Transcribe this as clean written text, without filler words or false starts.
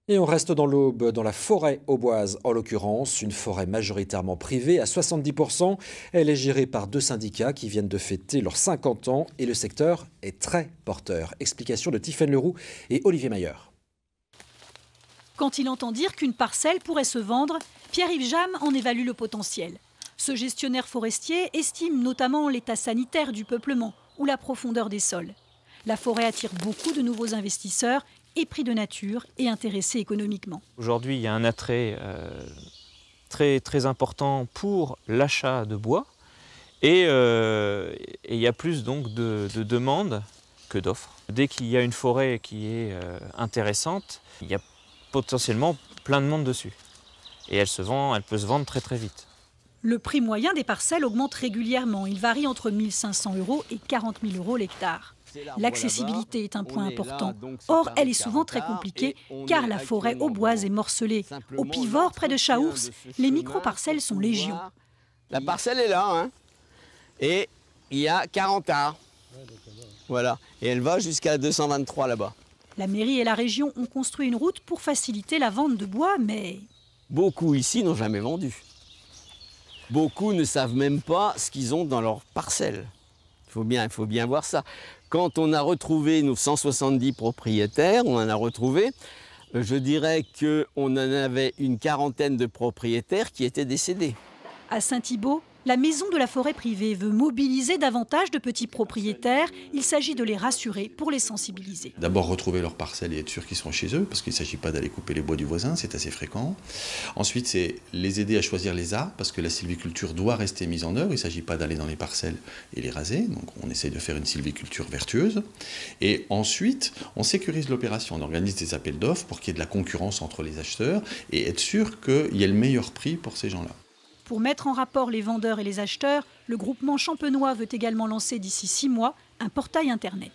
Et on reste dans l'Aube, dans la forêt auboise en l'occurrence, une forêt majoritairement privée à 70%. Elle est gérée par deux syndicats qui viennent de fêter leurs 50 ans et le secteur est très porteur. Explication de Tiffaine Leroux et Olivier Mayer. Quand il entend dire qu'une parcelle pourrait se vendre, Pierre-Yves Jam en évalue le potentiel. Ce gestionnaire forestier estime notamment l'état sanitaire du peuplement ou la profondeur des sols. La forêt attire beaucoup de nouveaux investisseurs épris de nature et intéressés économiquement. Aujourd'hui, il y a un attrait très important pour l'achat de bois et il y a plus donc de demandes que d'offres. Dès qu'il y a une forêt qui est intéressante, il y a potentiellement plein de monde dessus. Et elle peut se vendre très vite. Le prix moyen des parcelles augmente régulièrement. Il varie entre 1 500 € et 40 000 € l'hectare. L'accessibilité est un point important. Or, elle est souvent très compliquée car la forêt auboise est morcelée. Au Pivort, près de Chaours, les micro-parcelles sont légion. La parcelle est là, hein, et il y a 40 arts. Voilà, et elle va jusqu'à 223 là-bas. La mairie et la région ont construit une route pour faciliter la vente de bois, mais... Beaucoup ici n'ont jamais vendu. Beaucoup ne savent même pas ce qu'ils ont dans leur parcelle. Il faut bien voir ça. Quand on a retrouvé nos 170 propriétaires, on en a retrouvé, je dirais qu'on en avait une quarantaine de propriétaires qui étaient décédés. À Saint-Thibault, la maison de la forêt privée veut mobiliser davantage de petits propriétaires. Il s'agit de les rassurer pour les sensibiliser. D'abord retrouver leurs parcelles et être sûr qu'ils sont chez eux, parce qu'il ne s'agit pas d'aller couper les bois du voisin, c'est assez fréquent. Ensuite, c'est les aider à choisir les arbres, parce que la sylviculture doit rester mise en œuvre. Il ne s'agit pas d'aller dans les parcelles et les raser, donc on essaye de faire une sylviculture vertueuse. Et ensuite, on sécurise l'opération, on organise des appels d'offres pour qu'il y ait de la concurrence entre les acheteurs et être sûr qu'il y ait le meilleur prix pour ces gens-là. Pour mettre en rapport les vendeurs et les acheteurs, le groupement champenois veut également lancer d'ici 6 mois un portail internet.